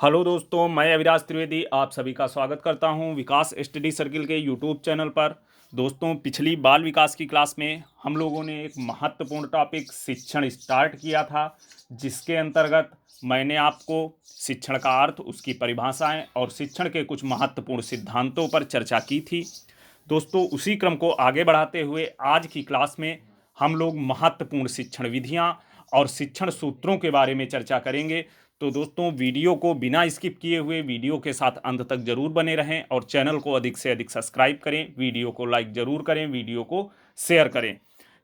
Hello दोस्तों, मैं अविनाश त्रिवेदी आप सभी का स्वागत करता हूं विकास स्टडी सर्किल के यूट्यूब चैनल पर। दोस्तों, पिछली बाल विकास की क्लास में हम लोगों ने एक महत्वपूर्ण टॉपिक शिक्षण स्टार्ट किया था, जिसके अंतर्गत मैंने आपको शिक्षण का अर्थ, उसकी परिभाषाएं और शिक्षण के कुछ महत्वपूर्ण सिद्धांतों पर चर्चा की थी। दोस्तों, उसी क्रम को आगे बढ़ाते हुए आज की क्लास में हम लोग महत्वपूर्ण शिक्षण विधियां और शिक्षण सूत्रों के बारे में चर्चा करेंगे। तो दोस्तों, वीडियो को बिना स्किप किए हुए वीडियो के साथ अंत तक जरूर बने रहें और चैनल को अधिक से अधिक सब्सक्राइब करें, वीडियो को लाइक जरूर करें, वीडियो को शेयर करें।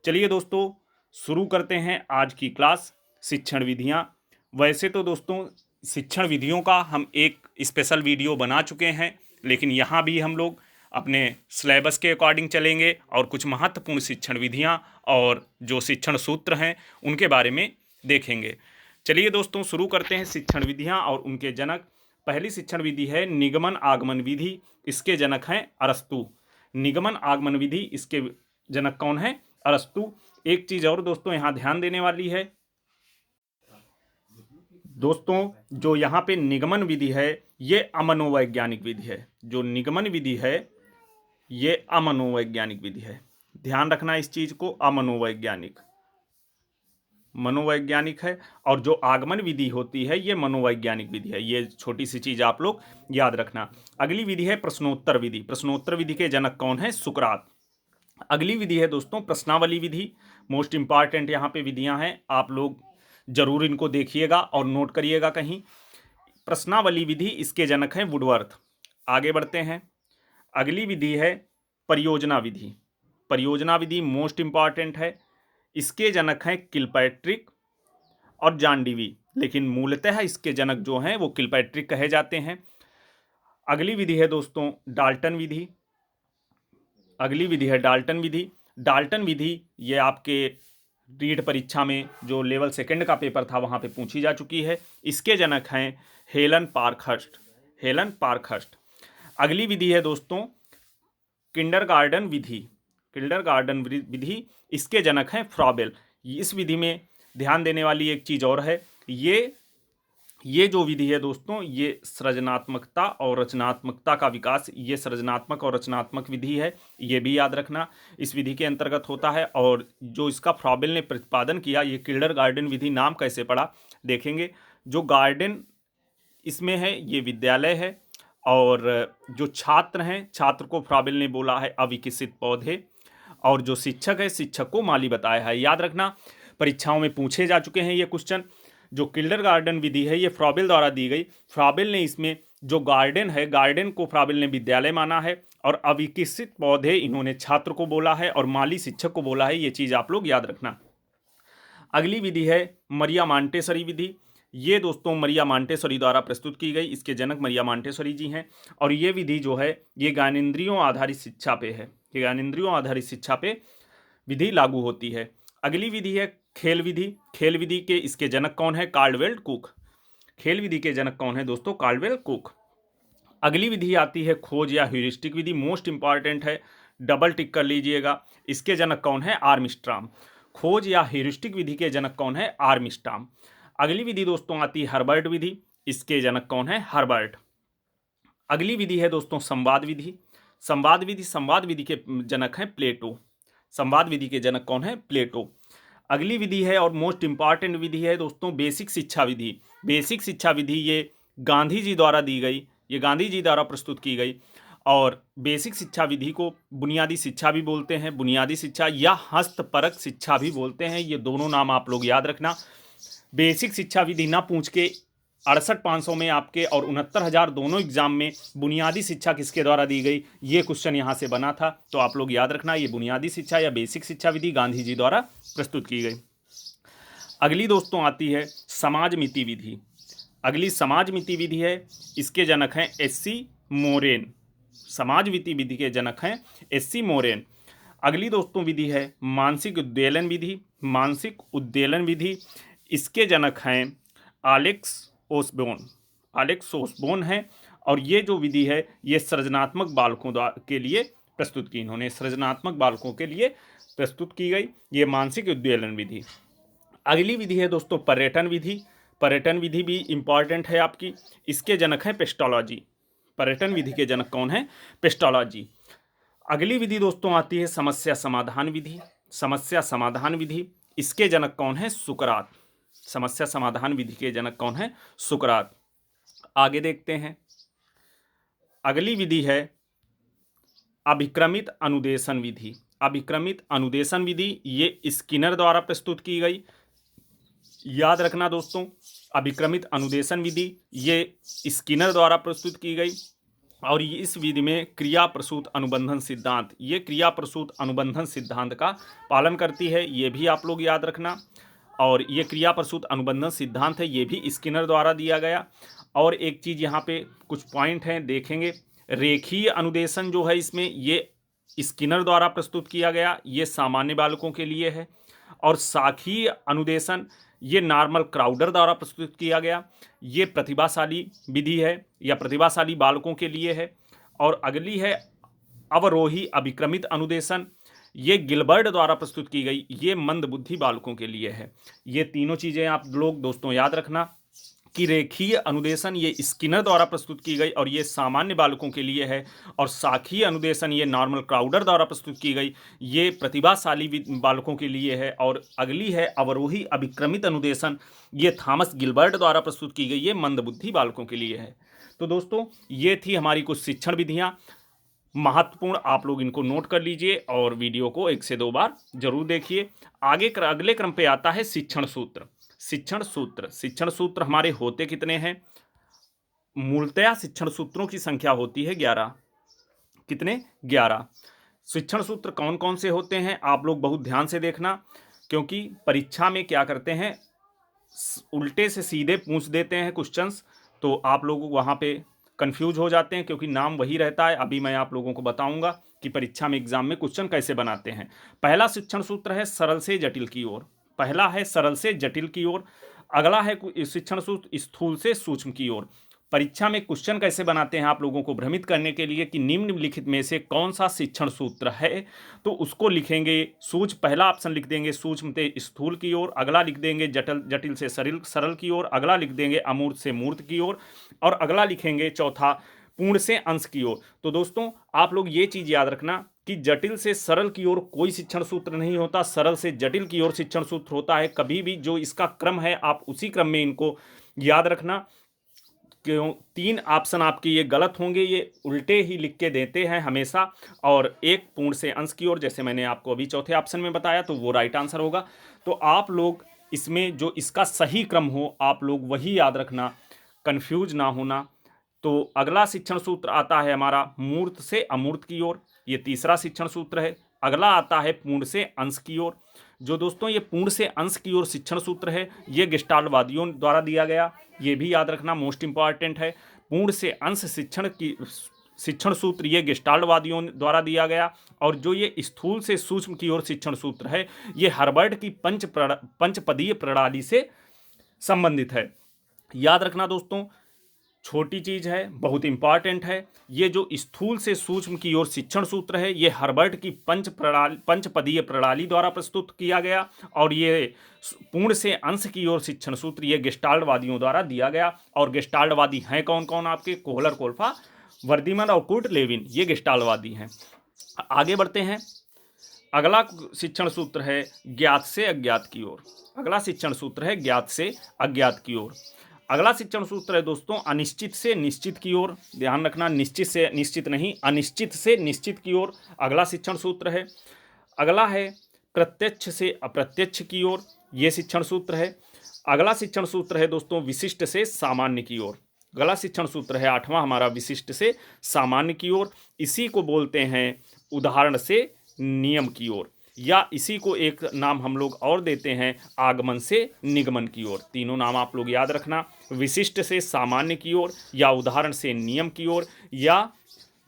चलिए दोस्तों, शुरू करते हैं आज की क्लास शिक्षण विधियां। वैसे तो दोस्तों, शिक्षण विधियों का हम एक स्पेशल वीडियो बना चुके हैं, लेकिन यहाँ भी हम लोग अपने सिलेबस के अकॉर्डिंग चलेंगे और कुछ महत्वपूर्ण शिक्षण विधियां और जो शिक्षण सूत्र हैं उनके बारे में देखेंगे। चलिए दोस्तों, शुरू करते हैं शिक्षण विधियां और उनके जनक। पहली शिक्षण विधि है निगमन आगमन विधि। इसके जनक हैं अरस्तु। निगमन आगमन विधि, इसके जनक कौन है? अरस्तु। एक चीज और दोस्तों यहाँ ध्यान देने वाली है। दोस्तों, जो यहाँ पे निगमन विधि है ये अमनोवैज्ञानिक विधि है। जो निगमन विधि है ये अमनोवैज्ञानिक विधि है। ध्यान रखना इस चीज को, अमनोवैज्ञानिक मनोवैज्ञानिक है। और जो आगमन विधि होती है ये मनोवैज्ञानिक विधि है। ये छोटी सी चीज आप लोग याद रखना। अगली विधि है प्रश्नोत्तर विधि। प्रश्नोत्तर विधि के जनक कौन है? सुकरात। अगली विधि है दोस्तों प्रश्नावली विधि। मोस्ट इंपॉर्टेंट यहाँ पे विधियां हैं, आप लोग जरूर इनको देखिएगा और नोट करिएगा कहीं। प्रश्नावली विधि, इसके जनक हैं वुडवर्थ। आगे बढ़ते हैं। अगली विधि है परियोजना विधि। परियोजना विधि मोस्ट इंपॉर्टेंट है। इसके जनक हैं किलपैट्रिक और जॉन डीवी, लेकिन मूलतः इसके जनक जो हैं वो किलपैट्रिक कहे जाते हैं। अगली विधि है दोस्तों डाल्टन विधि। अगली विधि है डाल्टन विधि। डाल्टन विधि ये आपके रीट परीक्षा में जो लेवल सेकंड का पेपर था वहां पे पूछी जा चुकी है। इसके जनक हैं हेलन पार्कहर्स्ट। Helen Parkhurst. अगली विधि है दोस्तों किंडरगार्टन विधि। किंडरगार्टन विधि, इसके जनक हैं फ्रॉबेल। इस विधि में ध्यान देने वाली एक चीज और है, ये जो विधि है दोस्तों ये सृजनात्मकता और रचनात्मकता का विकास, ये सृजनात्मक और रचनात्मक विधि है, ये भी याद रखना इस विधि के अंतर्गत होता है। और जो इसका फ्रॉबेल ने प्रतिपादन किया, ये किंडरगार्टन विधि नाम कैसे पड़ा देखेंगे। जो गार्डन इसमें है ये विद्यालय है, और जो छात्र हैं, छात्र को फ्रॉबेल ने बोला है अविकसित पौधे, और जो शिक्षक है शिक्षक को माली बताया है। याद रखना, परीक्षाओं में पूछे जा चुके हैं ये क्वेश्चन। जो किंडरगार्टन विधि है ये फ्रॉबेल द्वारा दी गई। फ्रॉबेल ने इसमें जो गार्डन है, गार्डन को फ्रॉबेल ने विद्यालय माना है, और अविकसित पौधे इन्होंने छात्र को बोला है, और माली शिक्षक को बोला है। ये चीज आप लोग याद रखना। अगली विधि है मरिया मांटेसरी विधि। ये दोस्तों मरिया मांटेसरी द्वारा प्रस्तुत की गई, इसके जनक मरिया मांटेसरी जी हैं। और ये विधि जो है ये ज्ञानेंद्रियों आधारित शिक्षा पे है। ये ज्ञानेंद्रियों आधारित शिक्षा पे विधि लागू होती है। अगली विधि है खेल विधि। खेल विधि के इसके जनक कौन है? कार्लवेल कुक। खेल विधि के जनक कौन है दोस्तों? कार्लवेल कुक। अगली विधि आती है खोज या ह्यूरिस्टिक विधि। मोस्ट इंपॉर्टेंट है, डबल टिक कर लीजिएगा। इसके जनक कौन है? आर्मस्ट्रांग। खोज या ह्यूरिस्टिक विधि के जनक कौन है? आर्मस्ट्रांग। अगली विधि दोस्तों आती है हर्बर्ट विधि। इसके जनक कौन है? हर्बर्ट। अगली विधि है दोस्तों संवाद विधि। संवाद विधि के जनक हैं प्लेटो। संवाद विधि के जनक कौन है? प्लेटो। अगली विधि है और मोस्ट इंपॉर्टेंट विधि है दोस्तों बेसिक शिक्षा विधि। बेसिक शिक्षा विधि ये गांधी जी द्वारा दी गई, ये गांधी जी द्वारा प्रस्तुत की गई। और बेसिक शिक्षा विधि को बुनियादी शिक्षा भी बोलते हैं, बुनियादी शिक्षा या हस्तपरक शिक्षा भी बोलते हैं। ये दोनों नाम आप लोग याद रखना। बेसिक शिक्षा विधि ना पूछ के 68,500 में आपके और 69,000 दोनों एग्जाम में बुनियादी शिक्षा किसके द्वारा दी गई, ये क्वेश्चन यहाँ से बना था। तो आप लोग याद रखना, ये बुनियादी शिक्षा या बेसिक शिक्षा विधि गांधी जी द्वारा प्रस्तुत की गई। अगली दोस्तों आती है समाज मिति विधि। अगली समाज मिति विधि है, इसके जनक हैं एस.सी. मोरेन। समाज मिति विधि के जनक हैं एस.सी. मोरेन। अगली दोस्तों विधि है मानसिक उद्वेलन विधि। मानसिक उद्वेलन विधि, इसके जनक हैं एलेक्स ओसबोर्न। एलेक्स ओसबोर्न है। और ये जो विधि है ये सृजनात्मक बालकों के लिए प्रस्तुत की, इन्होंने सृजनात्मक बालकों के लिए प्रस्तुत की गई ये मानसिक उद्वेलन विधि। अगली विधि है दोस्तों पर्यटन विधि। पर्यटन विधि भी इंपॉर्टेंट है आपकी। इसके जनक हैं पेस्टोलॉजी। पर्यटन विधि के जनक कौन है? पेस्टोलॉजी। अगली विधि दोस्तों आती है समस्या समाधान विधि। समस्या समाधान विधि, इसके जनक कौन है? सुकरात। समस्या समाधान विधि के जनक कौन है? सुकरात। आगे देखते हैं, अगली विधि है अभिक्रमित अनुदेशन विधि। अभिक्रमित अनुदेशन विधि ये स्किनर द्वारा प्रस्तुत की गई। याद रखना दोस्तों, अभिक्रमित अनुदेशन विधि ये स्किनर द्वारा प्रस्तुत की गई और ये इस विधि में क्रिया प्रसूत अनुबंधन सिद्धांत, ये क्रिया प्रसूत अनुबंधन सिद्धांत का पालन करती है, ये भी आप लोग याद रखना। और ये क्रिया प्रसूत अनुबंधन सिद्धांत है, ये भी स्किनर द्वारा दिया गया। और एक चीज़ यहाँ पे कुछ पॉइंट हैं देखेंगे, रेखीय अनुदेशन जो है इसमें ये स्किनर द्वारा प्रस्तुत किया गया, ये सामान्य बालकों के लिए है। और साखीय अनुदेशन ये नॉर्मल क्राउडर द्वारा प्रस्तुत किया गया, ये प्रतिभाशाली विधि है या प्रतिभाशाली बालकों के लिए है। और अगली है अवरोही अभिक्रमित अनुदेशन, ये गिलबर्ट द्वारा प्रस्तुत की गई, ये मंदबुद्धि बालकों के लिए है। ये तीनों चीज़ें आप लोग दोस्तों याद रखना कि रेखीय अनुदेशन ये स्किनर द्वारा प्रस्तुत की गई और ये सामान्य बालकों के लिए है, और साखीय अनुदेशन ये नॉर्मल क्राउडर द्वारा प्रस्तुत की गई, ये प्रतिभाशाली बालकों के लिए है। और अगली है अवरोही अभिक्रमित अनुदेशन, ये थॉमस गिलबर्ट द्वारा प्रस्तुत की गई, ये मंदबुद्धि बालकों के लिए है। तो दोस्तों ये थी हमारी कुछ शिक्षण विधियाँ, महत्वपूर्ण, आप लोग इनको नोट कर लीजिए और वीडियो को 1 से 2 बार जरूर देखिए। अगले क्रम पे आता है शिक्षण सूत्र। शिक्षण सूत्र, शिक्षण सूत्र हमारे होते कितने हैं? मूलतया शिक्षण सूत्रों की संख्या होती है 11। कितने? 11। शिक्षण सूत्र कौन कौन से होते हैं आप लोग बहुत ध्यान से देखना, क्योंकि परीक्षा में क्या करते हैं, उल्टे से सीधे पूछ देते हैं क्वेश्चंस, तो आप लोग वहाँ पे कंफ्यूज हो जाते हैं, क्योंकि नाम वही रहता है। अभी मैं आप लोगों को बताऊंगा कि परीक्षा में एग्जाम में क्वेश्चन कैसे बनाते हैं। पहला शिक्षण सूत्र है सरल से जटिल की ओर। पहला है सरल से जटिल की ओर। अगला है शिक्षण सूत्र स्थूल से सूक्ष्म की ओर। परीक्षा में क्वेश्चन कैसे बनाते हैं आप लोगों को भ्रमित करने के लिए कि निम्नलिखित में से कौन सा शिक्षण सूत्र है, तो उसको लिखेंगे पहला ऑप्शन लिख देंगे सूक्ष्म से स्थूल की ओर, अगला लिख देंगे जटिल से सरल की ओर, अगला लिख देंगे अमूर्त से मूर्त की ओर, और अगला लिखेंगे चौथा पूर्ण से अंश की ओर। तो दोस्तों आप लोग ये चीज याद रखना कि जटिल से सरल की ओर कोई शिक्षण सूत्र नहीं होता, सरल से जटिल की ओर शिक्षण सूत्र होता है। कभी भी जो इसका क्रम है आप उसी क्रम में इनको याद रखना। क्यों 3 ऑप्शन आपके ये गलत होंगे, ये उल्टे ही लिख के देते हैं हमेशा, और एक पूर्ण से अंश की ओर, जैसे मैंने आपको अभी चौथे ऑप्शन में बताया, तो वो राइट आंसर होगा। तो आप लोग इसमें जो इसका सही क्रम हो आप लोग वही याद रखना, कंफ्यूज ना होना। तो अगला शिक्षण सूत्र आता है हमारा मूर्त से अमूर्त की ओर, ये तीसरा शिक्षण सूत्र है। अगला आता है पूर्ण से अंश की ओर। जो दोस्तों ये पूर्ण से अंश की ओर शिक्षण सूत्र है, ये गेस्टाल्टवादियों द्वारा दिया गया, ये भी याद रखना, मोस्ट इंपॉर्टेंट है। पूर्ण से अंश शिक्षण सूत्र ये गेस्टाल्टवादियों द्वारा दिया गया, और जो ये स्थूल से सूक्ष्म की ओर शिक्षण सूत्र है ये हर्बर्ट की पंचपदीय प्रणाली से संबंधित है। याद रखना दोस्तों, छोटी चीज है, बहुत इंपॉर्टेंट है। ये जो स्थूल से सूक्ष्म की ओर शिक्षण सूत्र है ये हर्बर्ट की पंचपदीय प्रणाली द्वारा प्रस्तुत किया गया, और ये पूर्ण से अंश की ओर शिक्षण सूत्र ये गेस्टाल्टवादियों द्वारा दिया गया। और गेस्टाल्टवादी हैं कौन कौन आपके? कोहलर, कोल्फा, वर्दीमन और कुर्ट लेविन, ये गेस्टाल्टवादी हैं। आगे बढ़ते हैं, अगला शिक्षण सूत्र है ज्ञात से अज्ञात की ओर। अगला शिक्षण सूत्र है ज्ञात से अज्ञात की ओर। अगला शिक्षण सूत्र है दोस्तों अनिश्चित से निश्चित की ओर। ध्यान रखना, निश्चित से निश्चित नहीं, अनिश्चित से निश्चित की ओर अगला शिक्षण सूत्र है। अगला है प्रत्यक्ष से अप्रत्यक्ष की ओर, ये शिक्षण सूत्र है। अगला शिक्षण सूत्र है दोस्तों विशिष्ट से सामान्य की ओर। अगला शिक्षण सूत्र है 8वां हमारा विशिष्ट से सामान्य की ओर। इसी को बोलते हैं उदाहरण से नियम की ओर, या इसी को एक नाम हम लोग और देते हैं आगमन से निगमन की ओर। तीनों नाम आप लोग याद रखना, विशिष्ट से सामान्य की ओर, या उदाहरण से नियम की ओर, या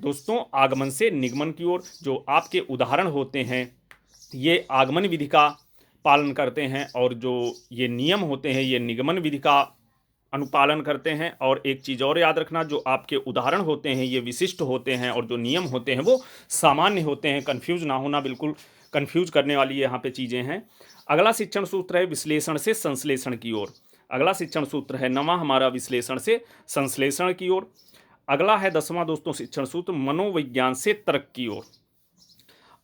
दोस्तों आगमन से निगमन की ओर। जो आपके उदाहरण होते हैं ये आगमन विधि का पालन करते हैं, और जो ये नियम होते हैं ये निगमन विधि का अनुपालन करते हैं। और एक चीज़ और याद रखना, जो आपके उदाहरण होते हैं ये विशिष्ट होते हैं, और जो नियम होते हैं वो सामान्य होते हैं। कंफ्यूज ना होना, बिल्कुल कंफ्यूज करने वाली यहाँ पे चीज़ें हैं। अगला शिक्षण सूत्र है विश्लेषण से संश्लेषण की ओर। अगला शिक्षण सूत्र है 9वां हमारा विश्लेषण से संश्लेषण की ओर। अगला है 10वां दोस्तों शिक्षण सूत्र मनोविज्ञान से तर्क की ओर।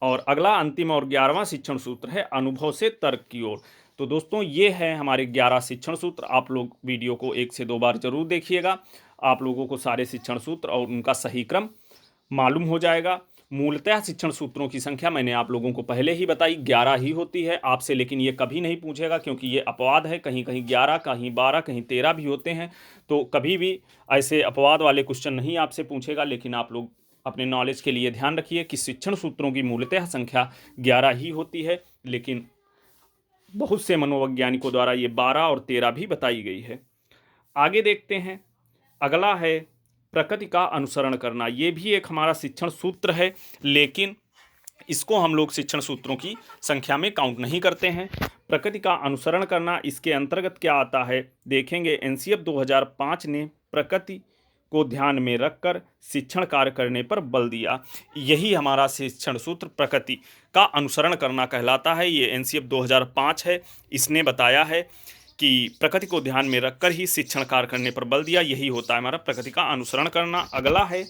और अगला अंतिम और 11वां शिक्षण सूत्र है अनुभव से तर्क की ओर। तो दोस्तों ये है हमारे 11 शिक्षण सूत्र। आप लोग वीडियो को 1 से 2 बार जरूर देखिएगा, आप लोगों को सारे शिक्षण सूत्र और उनका सही क्रम मालूम हो जाएगा। मूलतः शिक्षण सूत्रों की संख्या मैंने आप लोगों को पहले ही बताई 11 ही होती है आपसे, लेकिन ये कभी नहीं पूछेगा क्योंकि ये अपवाद है, कहीं कहीं 11, कहीं 12, कहीं 13 भी होते हैं। तो कभी भी ऐसे अपवाद वाले क्वेश्चन नहीं आपसे पूछेगा, लेकिन आप लोग अपने नॉलेज के लिए ध्यान रखिए कि शिक्षण सूत्रों की मूलतः संख्या 11 ही होती है, लेकिन बहुत से मनोवैज्ञानिकों द्वारा ये 12 और 13 भी बताई गई है। आगे देखते हैं, अगला है प्रकृति का अनुसरण करना। ये भी एक हमारा शिक्षण सूत्र है, लेकिन इसको हम लोग शिक्षण सूत्रों की संख्या में काउंट नहीं करते हैं। प्रकृति का अनुसरण करना, इसके अंतर्गत क्या आता है देखेंगे। एनसीएफ 2005 ने प्रकृति को ध्यान में रखकर शिक्षण कार्य करने पर बल दिया। यही हमारा शिक्षण सूत्र प्रकृति का अनुसरण करना कहलाता है। ये एनसीएफ 2005 है, इसने बताया है कि प्रकृति को ध्यान में रखकर ही शिक्षण कार्य करने पर बल दिया। यही होता है हमारा प्रकृति का अनुसरण करना। अगला है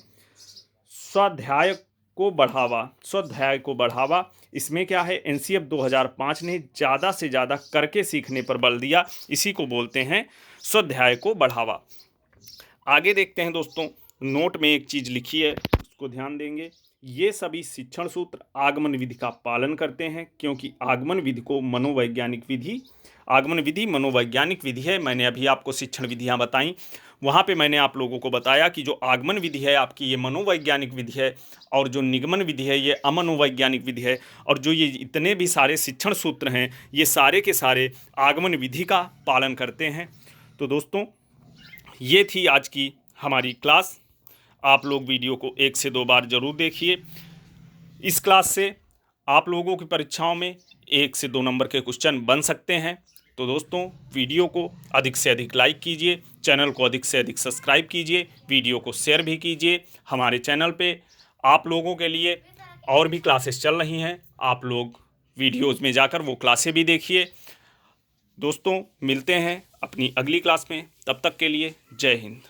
स्वाध्याय को बढ़ावा। स्वाध्याय को बढ़ावा, इसमें क्या है, एनसीएफ 2005 ने ज़्यादा से ज़्यादा करके सीखने पर बल दिया। इसी को बोलते हैं स्वाध्याय को बढ़ावा। आगे देखते हैं दोस्तों, नोट में एक चीज़ लिखी है, उसको ध्यान देंगे। ये सभी शिक्षण सूत्र आगमन विधि का पालन करते हैं, क्योंकि आगमन विधि को मनोवैज्ञानिक विधि, आगमन विधि मनोवैज्ञानिक विधि है। मैंने अभी आपको शिक्षण विधियां बताई, वहाँ पे मैंने आप लोगों को बताया कि जो आगमन विधि है आपकी ये मनोवैज्ञानिक विधि है, और जो निगमन विधि है ये अमनोवैज्ञानिक विधि है, और जो ये इतने भी सारे शिक्षण सूत्र हैं ये सारे के सारे आगमन विधि का पालन करते हैं। तो दोस्तों ये थी आज की हमारी क्लास। आप लोग वीडियो को 1 से 2 बार ज़रूर देखिए। इस क्लास से आप लोगों की परीक्षाओं में 1 से 2 नंबर के क्वेश्चन बन सकते हैं। तो दोस्तों वीडियो को अधिक से अधिक लाइक कीजिए, चैनल को अधिक से अधिक सब्सक्राइब कीजिए, वीडियो को शेयर भी कीजिए। हमारे चैनल पे आप लोगों के लिए और भी क्लासेस चल रही हैं, आप लोग वीडियोज़ में जाकर वो क्लासें भी देखिए। दोस्तों मिलते हैं अपनी अगली क्लास में, तब तक के लिए जय हिंद।